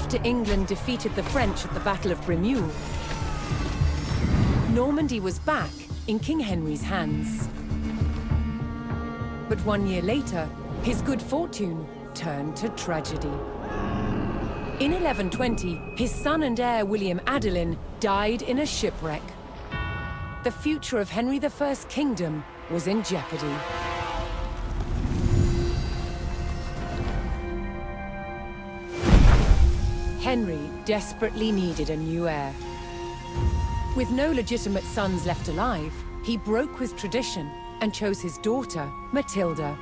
After England defeated the French at the Battle of Bremule, Normandy was back in King Henry's hands. But 1 year later, his good fortune turned to tragedy. In 1120, his son and heir William Adelin died in a shipwreck. The future of Henry I's kingdom was in jeopardy. Henry desperately needed a new heir. With no legitimate sons left alive, he broke with tradition and chose his daughter, Matilda.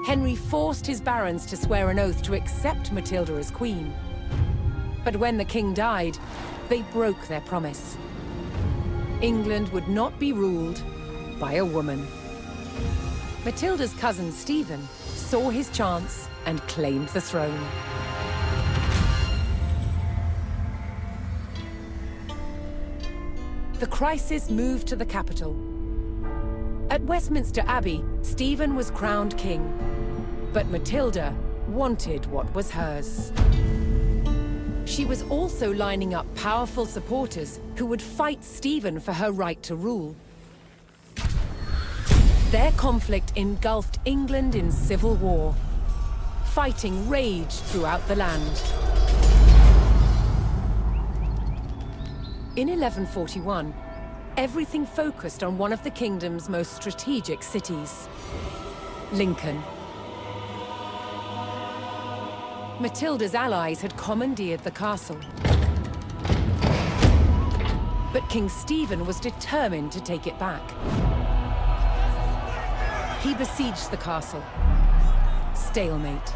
Henry forced his barons to swear an oath to accept Matilda as queen. But when the king died, they broke their promise. England would not be ruled by a woman. Matilda's cousin Stephen saw his chance and claimed the throne. The crisis moved to the capital. At Westminster Abbey, Stephen was crowned king, but Matilda wanted what was hers. She was also lining up powerful supporters who would fight Stephen for her right to rule. Their conflict engulfed England in civil war. Fighting raged throughout the land. In 1141, everything focused on one of the kingdom's most strategic cities, Lincoln. Matilda's allies had commandeered the castle. But King Stephen was determined to take it back. He besieged the castle. Stalemate.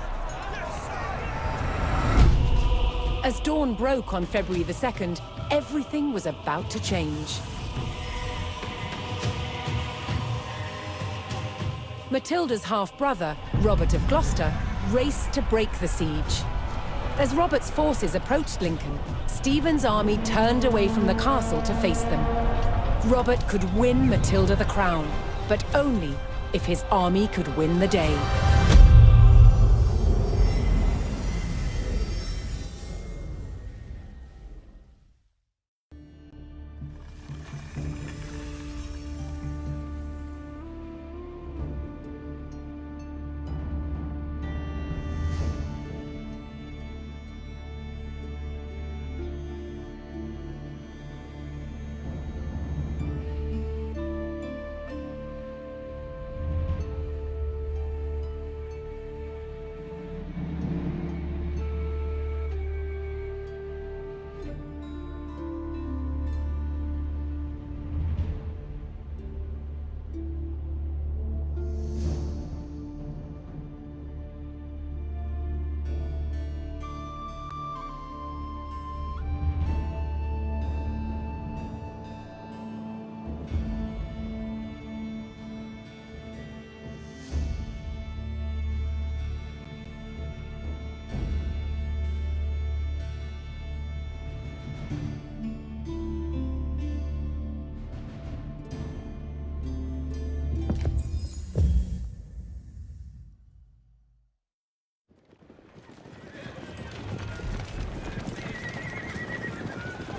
As dawn broke on February the 2nd, everything was about to change. Matilda's half-brother, Robert of Gloucester, raced to break the siege. As Robert's forces approached Lincoln, Stephen's army turned away from the castle to face them. Robert could win Matilda the crown, but only if his army could win the day.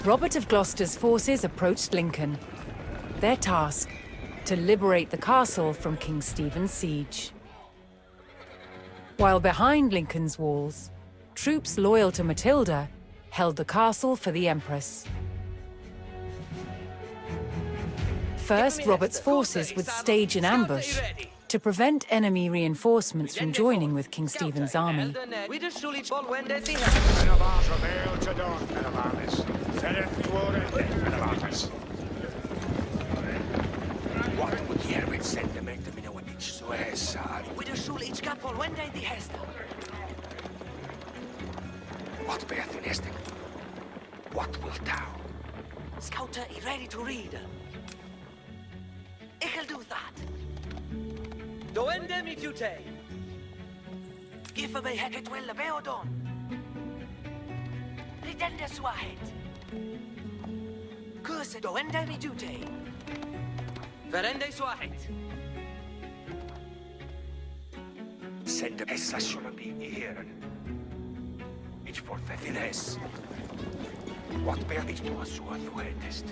Robert of Gloucester's forces approached Lincoln. Their task, to liberate the castle from King Stephen's siege. While behind Lincoln's walls, troops loyal to Matilda held the castle for the Empress. First, Robert's forces would stage an ambush to prevent enemy reinforcements from joining with King Stephen's army. What beeth in Esting? What wilt thou? Scouter is ready to read. I'll do that. Doende mi fiute. Give me heket well beodon. Ridende suahet. Curse doende mi dute. Verende suahet. Send essa sulla bi i heren. Ich fortsättines. What bear ich du so du hättest?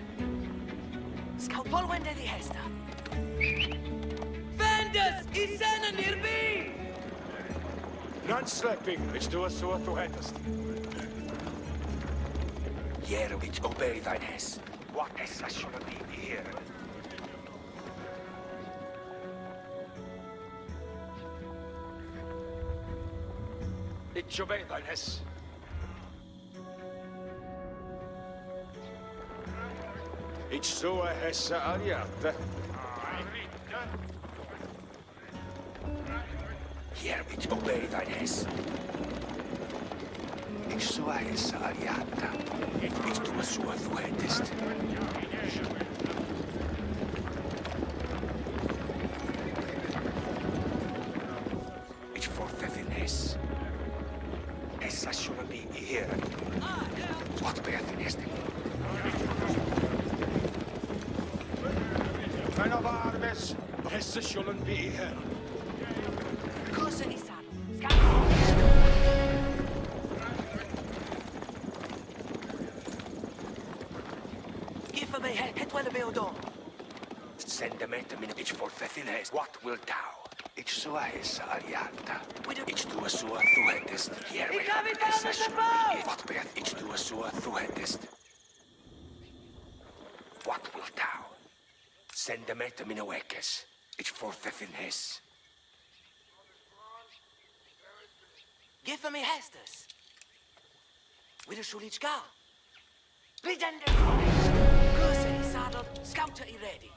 Scout Paul wende die Hester. Vendors is sending nearby! Non slipping, ich du so du hättest. Jero ich obey thine hess. What is I should be here? Ich obey thine hess. Ich so a hessa aliata. Hier ich obey thine hess. Ich so a hessa aliata. Ich tu a sua du hättest. Ich fortsätten hess. Hessa should be here. What bear the nest? Men av armes, hessa should be here. Kurse i saddle. Scout. Give me het well beodon. Send them at a minute. Ich fortsätten hess. What wilt thou? Ich so a hessa aliata. Ich tu a sua du hättest. Hier Ich we hab ihn hessa damit should gebaut! be here. What bear ich tu a sua du hättest. What wilt thou? Send them at a minute wekes. Ich fortsätten hess. Give me Hesters. Wieder Schulich gar. Bidende. Kurse i saddle. Scouter i ready.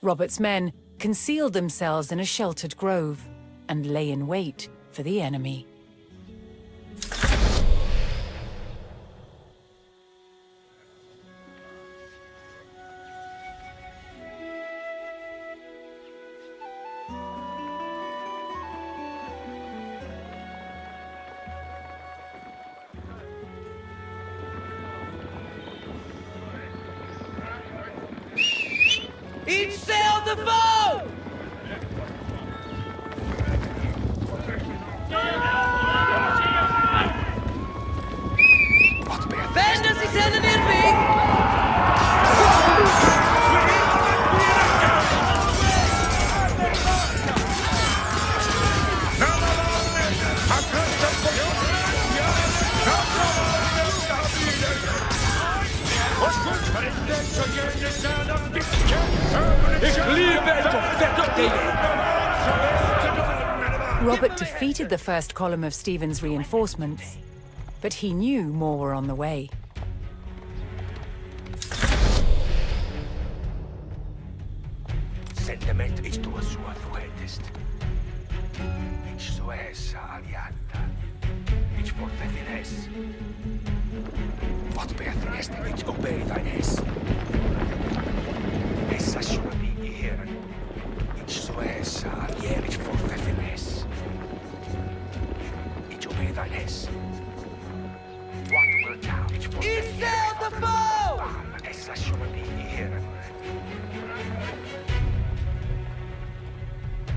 Robert's men concealed themselves in a sheltered grove and lay in wait for the enemy. Each sail the boat! What bear Vendors is sending nearby! Robert defeated the first column of Stephen's reinforcements, but he knew more were on the way. Send them at ich tu a sua du hättest. Ich so a hessa aliata. Ich fortsätten hess. What bear the nest? Ich obey thine hess. Hessa should be here. Ich so a hessa aliata. Ich fortsätten hess. Ich obey thine hess. What will thou? Ich Each sail the boat! Hessa should be here.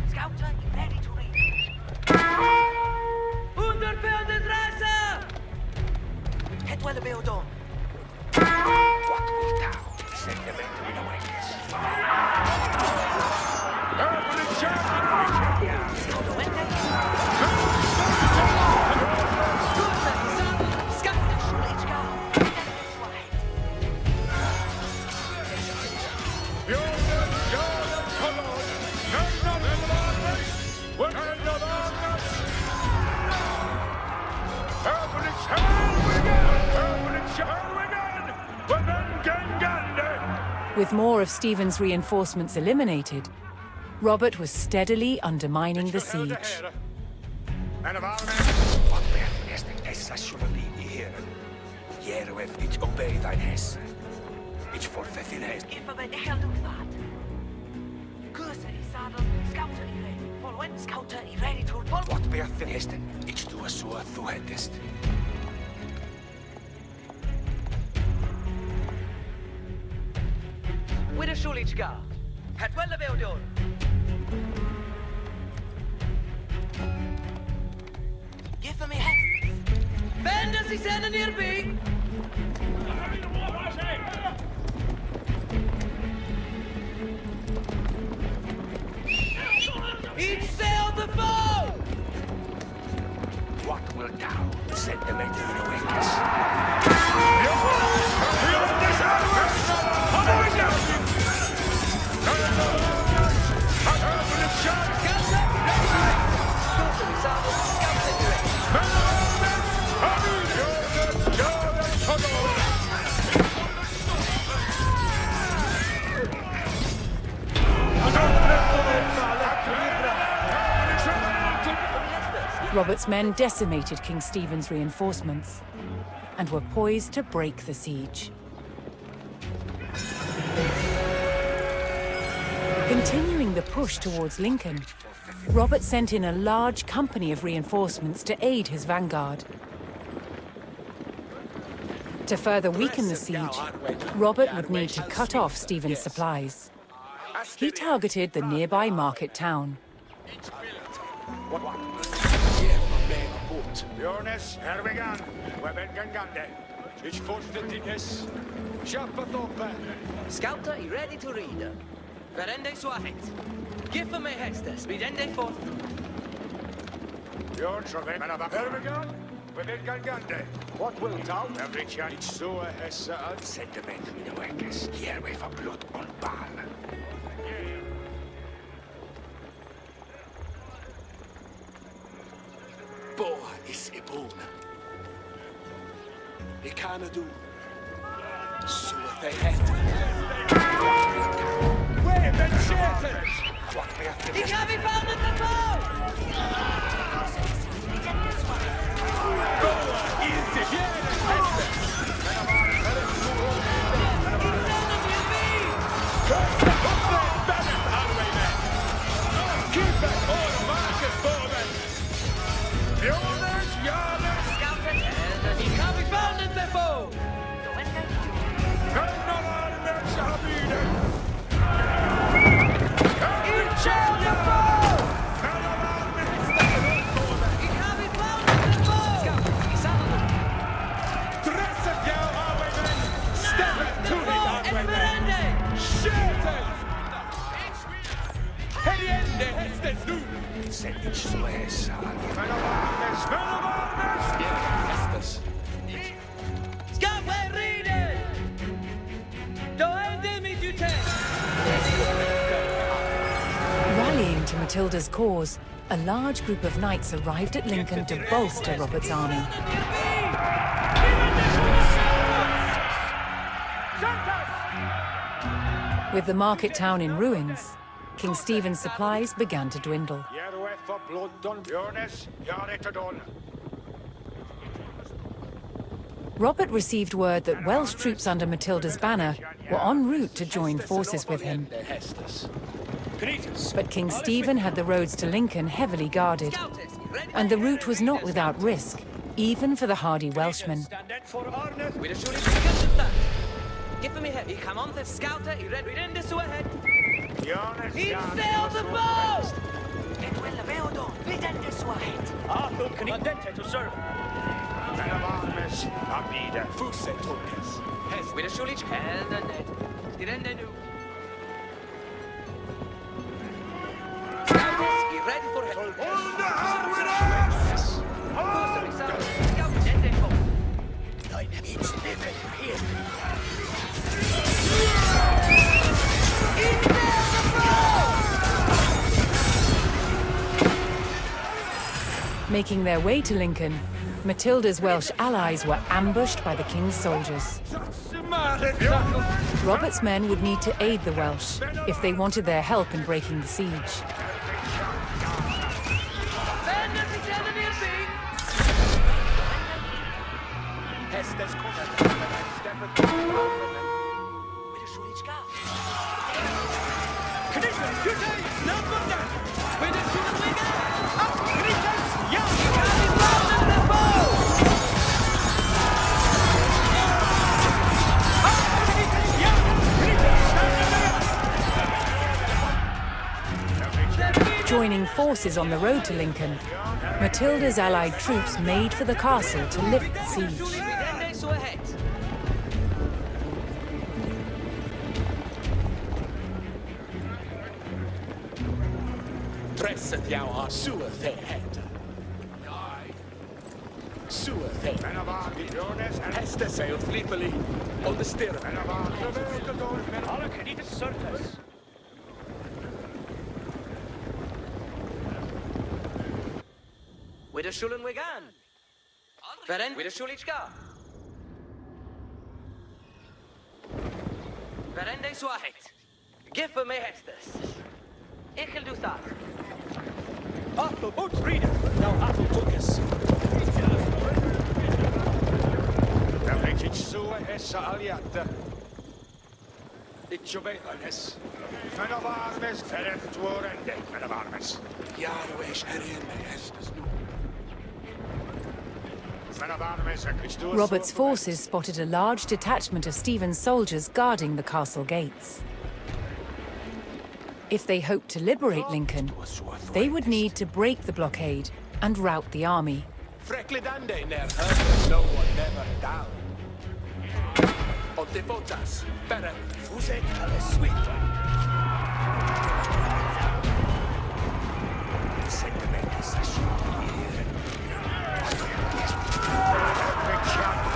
Scouter i ready to read. Unterpferde Dresser! Het well beodon. What will thou? Send them at me away. Scouter wende. Kurse i saddle! Scouter! Schulich gar. Bidende Swahed. With more of Stephen's reinforcements eliminated, Robert was steadily undermining the siege. What bear the nest? Hessa should be here. Here with ich obey thine hess. Ich fortsätten hess. Give me the hell do that. Kurse i saddle. Scouter i ready. Paul went. Scouter i ready to Paul. What bear the nest? Ich tu a sua du hättest. Wieder Schulich gar. Het well beodon. Give Give me head. Benders is in near B. Each sail the foe! What wilt thou? Sentiment innovators. Robert's men decimated King Stephen's reinforcements and were poised to break the siege. Continuing the push towards Lincoln, Robert sent in a large company of reinforcements to aid his vanguard. To further weaken the siege, Robert would need to cut off Stephen's supplies. He targeted the nearby market town. Jonas, Hervigan, Webengangande. Ich fortsättiges. Schapatope. Scouter is ready to read. Verende suahet. Give me hestes, vidende fort. Björn, Hervigan, Webengangande. What will thou? Every chance so a hessa ad sentiment innovators. Here we for blood on ball. Boa is ibona. I can't do. So they had. Where ben Sheters? What we have to Ich habe ihn found at the foe! Rallying to Matilda's cause, a large group of knights arrived at Lincoln to bolster Robert's army. With the market town in ruins, King Stephen's supplies began to dwindle. Robert received word that Welsh troops under Matilda's banner were en route to join forces with him. But King Stephen had the roads to Lincoln heavily guarded, and the route was not without risk, even for the hardy Welshmen. Give me head. Ich come on the scouter, I read in the ahead. Each sail the boat! Et quella veodo, vidende suahet. Arthur can indente to serve. Men av armes, abide, fusse tolkes. Hes, with a shulich, held and net. Stirende nu. Scouters, I ready for head. Hold the hand with us! Scout, dende fo. It's living here. Making their way to Lincoln, Matilda's Welsh allies were ambushed by the king's soldiers. Robert's men would need to aid the Welsh if they wanted their help in breaking the siege. Joining forces on the road to Lincoln, Matilda's allied troops made for the castle to lift the siege. Presset jou aan Suer the head. Suer the Men av army, Jonas, and Hester sig och flippeli on the stirrup. men av army, Alle krediet surface. With a Schulen Wigan. Veren with a Schulichka. Veren de Swahit. Give me Hestes. Ik wil doen dat. Atto, utsprieden! Nou, Atto tukes. dan reach ich Suer essa aliata. Ich obeitanes. Men av armes, ferret tuorende, men av armes. Jaroes herin me Hestes nu. Men av armes, and ich do Robert's forces spotted a large detachment of Stephen's soldiers guarding the castle gates. If they hoped to liberate Lincoln, they would need to break the blockade and rout the army. Freklidande ner hörde no one never down. On the botas, better fusek alle sweet. Sentimentus a here.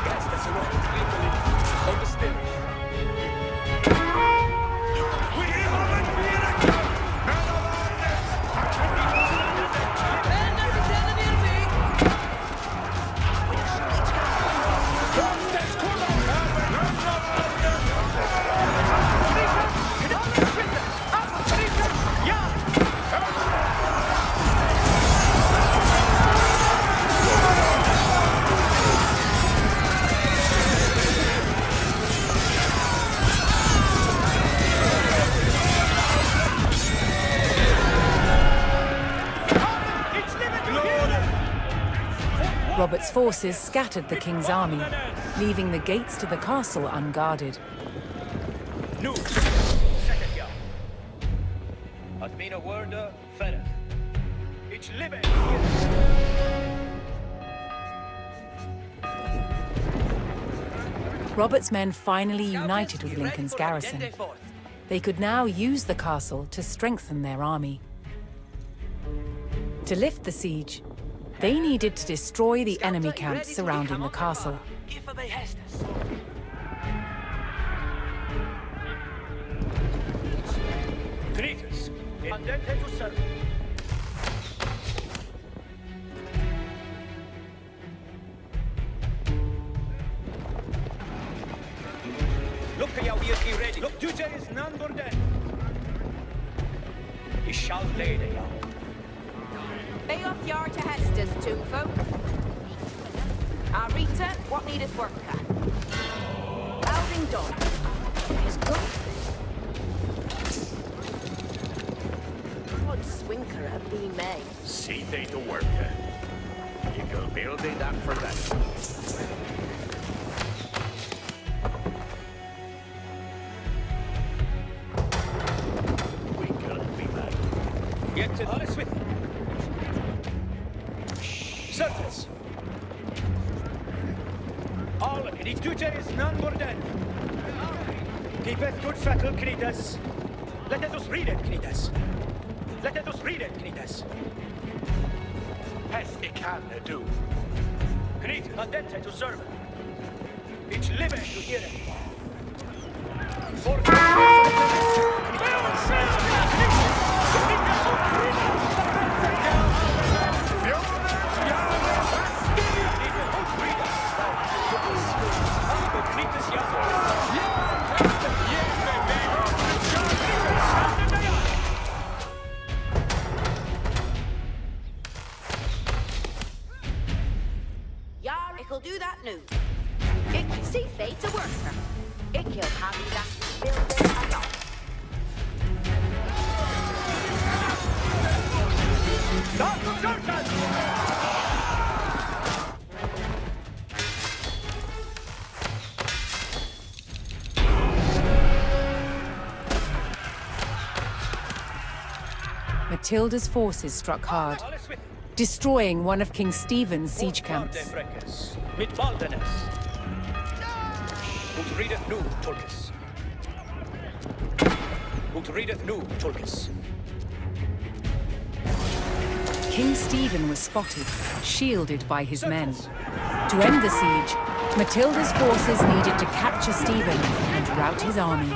Hestes and all flippeli on the stirrup. Robert's forces scattered the king's army, leaving the gates to the castle unguarded. Nu, second jaar. Had mina woorden verder. Ich liebe Robert's men finally united with Lincoln's garrison. They could now use the castle to strengthen their army. To lift the siege, they needed to destroy the enemy camps surrounding the castle. Give me Hestes. Kritus. Andente to serve. Look at jou hier ready. Look, Duce is none but dead. He shall lay the jou. Be off yard to Hester's, two folk. Rita, what needeth worker? Welding done. Is good. What swinker have be made? See they to work. You go build it up for that. We could be back. Get to Hollis with surface. All in each Duce is none but dead. Keepeth good fettle, Kritus. Let us read it, Kritus. Let us read it, Kritus. Hes ik kan do. Kritus, andente to serve. Each liveth to hear it. For Yar, ich'll do that now. Ik can see fate's a worker. I'll have you that building a lot. Matilda's forces struck hard, destroying one of King Stephen's siege camps. Mit Baldenes. Ut readeth nu, Tulkis. Ut readeth nu, Tulkis. King Stephen was spotted, shielded by his men. To end the siege, Matilda's forces needed to capture Stephen and rout his army.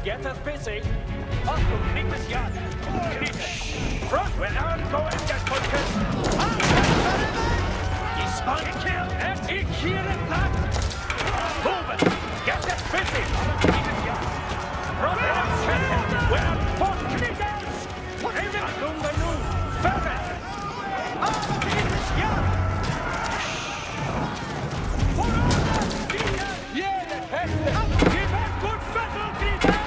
Get us busy. Up to Nicholas Yard. Front when I'm going to get focused. He's spun a kill. And he killed it back. Move it. Get us busy. Up to Nicholas Yard. Front when I'm checked. When I'm fought Nicholas. Even Lumanu. Ferret. Up to Nicholas Yard. For all the Nicholas. Yeah, the head. Give a good battle, Nicholas.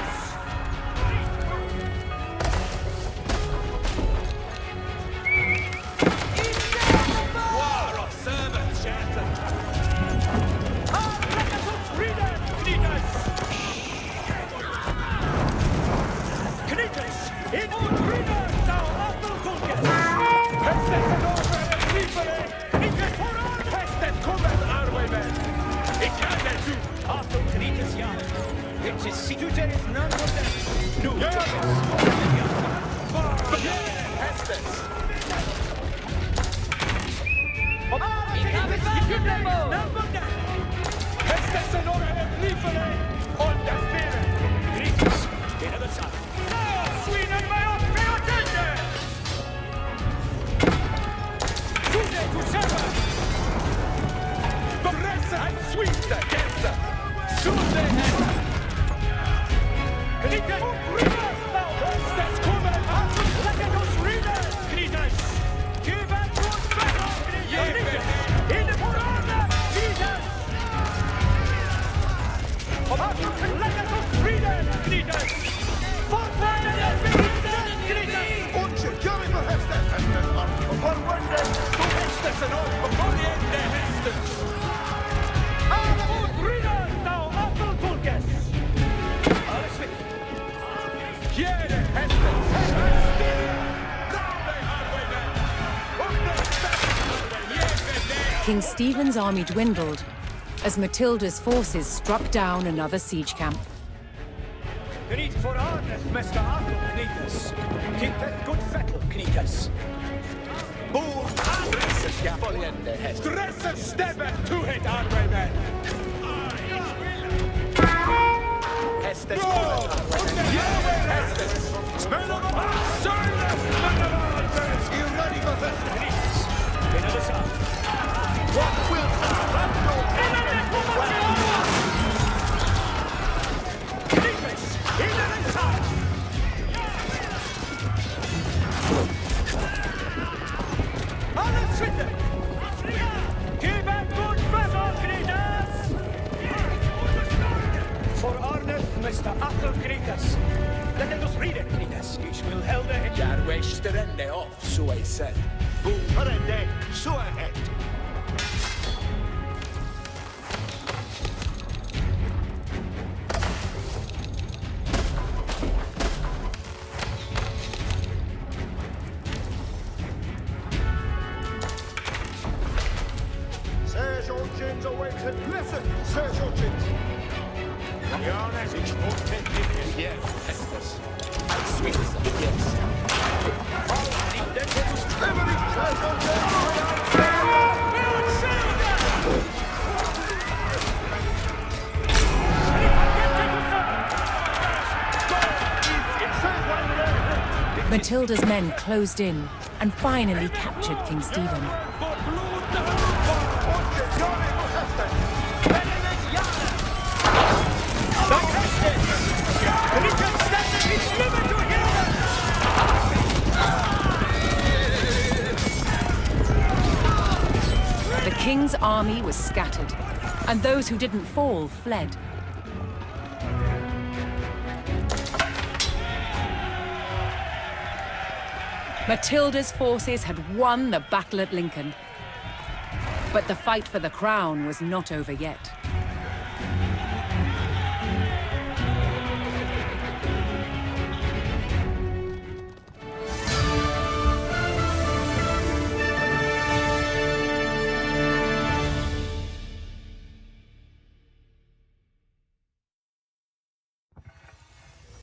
King Stephen's army dwindled, as Matilda's forces struck down another siege camp. Greet for Arneth, Mr. Arthur Knitas. Keep that good fettle, Knitas. Boom! Adressen skaffoljende häst. Dressen stämmer tuhet armé. Hästes kommer Hästes. Smell of a service! You ready for this? Knitas. In the south. What will Knitas! In the south! Arneth Switter! Keep a good battle, Knitas! For Arneth, Mr. Arthur Knitas. Let us read it, Knitas. Ich will helde it. Järvesterenne off, så I said. Boom! Parende, så ahead. Sergeant's awaited. Listen, Sergeant. Jonas, ich wollte nicht. Yes, Estes. I sweet, yes. Matilda's men closed in and finally captured King Stephen. The king's army was scattered, and those who didn't fall fled. Matilda's forces had won the battle at Lincoln. But the fight for the crown was not over yet.